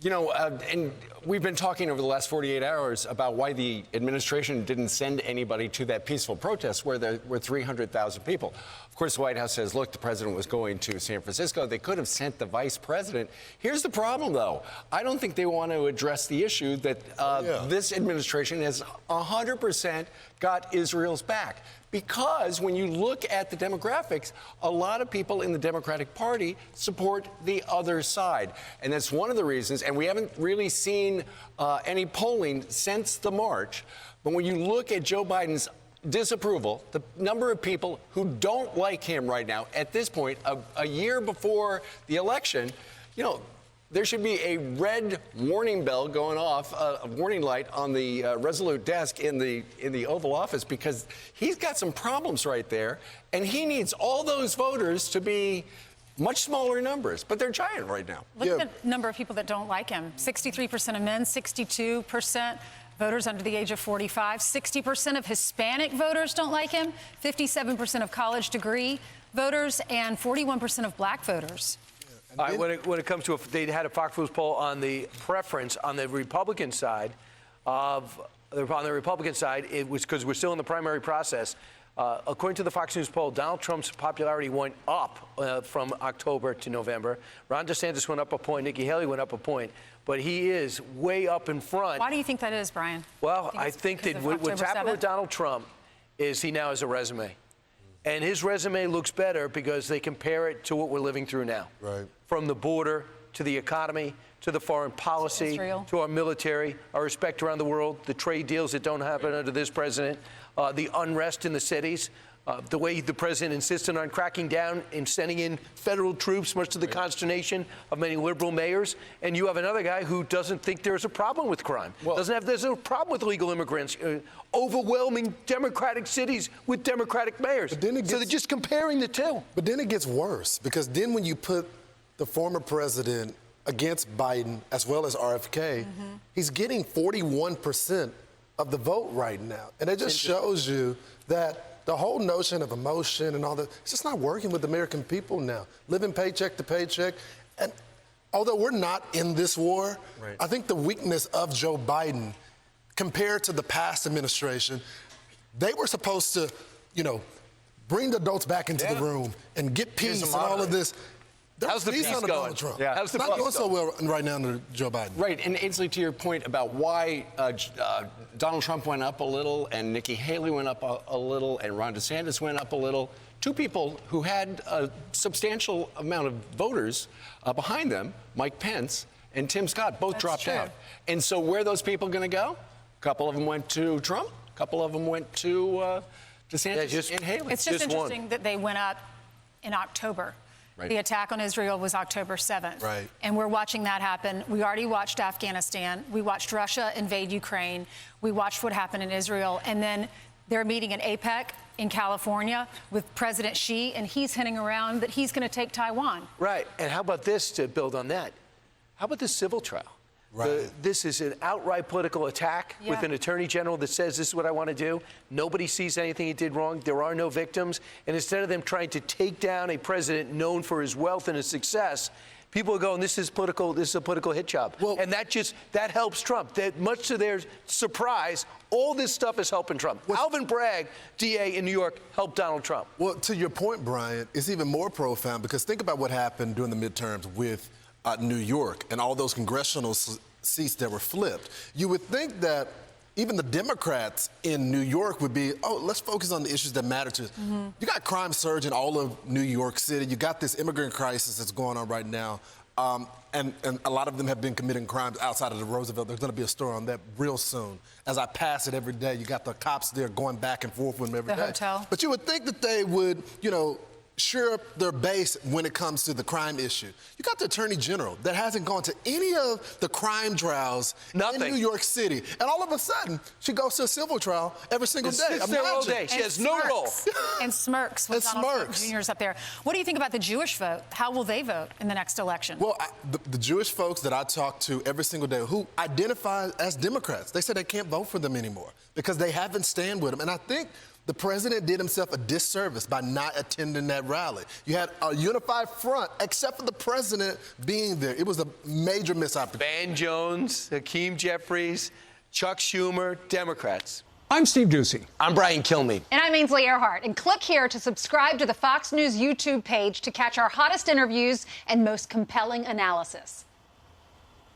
You know, and we've been talking over the last 48 hours about why the administration didn't send anybody to that peaceful protest where there were 300,000 people. Of course, the White House says, look, the president was going to San Francisco. They could have sent the vice president. Here's the problem, though. I don't think they want to address the issue that this administration has 100% got Israel's back. Because when you look at the demographics, a lot of people in the Democratic Party support the other side. And that's one of the reasons, and we haven't really seen any polling since the march, but when you look at Joe Biden's disapproval, the number of people who don't like him right now, at this point, a year before the election, you know, there should be a red warning bell going off, a warning light on the Resolute desk in the Oval Office, because he's got some problems right there, and he needs all those voters to be much smaller numbers, but they're giant right now. Look at the number of people that don't like him. 63% of men, 62% voters under the age of 45, 60% of Hispanic voters don't like him, 57% of college degree voters, and 41% of black voters. All right, when it comes to they had a Fox News poll on the preference on the Republican side it was because we're still in the primary process. According to the Fox News poll, Donald Trump's popularity went up from October to November. Ron DeSantis went up a point. Nikki Haley went up a point. But he is way up in front. Why do you think that is, Brian? Well, I think that what's happened with Donald Trump is he now has a resume. And his resume looks better because they compare it to what we're living through now. Right. From the border to the economy to the foreign policy to our military, our respect around the world, the trade deals that don't happen under this president, the unrest in the cities, the way the president insisted on cracking down and sending in federal troops, much to the consternation of many liberal mayors. And you have another guy who doesn't think there's a problem with crime, there's no problem with illegal immigrants, overwhelming Democratic cities with Democratic mayors. So they're just comparing the two. But then it gets worse, because then when you put the former president against Biden, as well as RFK, he's getting 41% of the vote right now. And it just shows you that the whole notion of emotion and all that, it's just not working with the American people now. Living paycheck to paycheck. And although we're not in this war, I think the weakness of Joe Biden, compared to the past administration, they were supposed to, you know, bring the adults back into the room and get peace and all of this. How's the peace going? Trump. Yeah. How's the not going so well right now under Joe Biden. Right, and Ainsley, to your point about why Donald Trump went up a little and Nikki Haley went up a little and Ron DeSantis went up a little, two people who had a substantial amount of voters behind them, Mike Pence and Tim Scott, both dropped out. And so where are those people going to go? A couple of them went to Trump, a couple of them went to DeSantis and Haley. It's just interesting that they went up in October. Right. The attack on Israel was October 7th. Right. And we're watching that happen. We already watched Afghanistan. We watched Russia invade Ukraine. We watched what happened in Israel. And then they're meeting in APEC in California with President Xi, and he's hinting around that he's going to take Taiwan. Right. And how about this to build on that? How about this civil trial? Right. This is an outright political attack with an attorney general that says this is what I want to do. Nobody sees anything he did wrong. There are no victims. And instead of them trying to take down a president known for his wealth and his success, people are going, this is political. This is a political hit job. Well, and that helps Trump. That much to their surprise, all this stuff is helping Trump. Alvin Bragg, DA in New York, helped Donald Trump. Well, to your point, Brian, it's even more profound, because think about what happened during the midterms with New York and all those congressional seats that were flipped. You would think that even the Democrats in New York would be, oh, let's focus on the issues that matter to us. You got crime surging all of New York City. You got this immigrant crisis that's going on right now. And a lot of them have been committing crimes outside of the Roosevelt. There's going to be a story on that real soon. As I pass it every day, you got the cops there going back and forth with them every day. The hotel. But you would think that they would, you know, shore up their base when it comes to the crime issue. You got the Attorney General that hasn't gone to any of the crime trials in New York City. And all of a sudden, she goes to a civil trial every single day. Sits there all day. She has no role. And smirks when Donald Trump Jr.'s up there. What do you think about the Jewish vote? How will they vote in the next election? Well, the Jewish folks that I talk to every single day who identify as Democrats, they say they can't vote for them anymore because they haven't stand with them. And I think The president did himself a disservice by not attending that rally. You had a unified front, except for the president being there. It was a major missed opportunity. Van Jones, Hakeem Jeffries, Chuck Schumer, Democrats. I'm Steve Ducey. I'm Brian Kilmeade. And I'm Ainsley Earhart. And click here to subscribe to the Fox News YouTube page to catch our hottest interviews and most compelling analysis.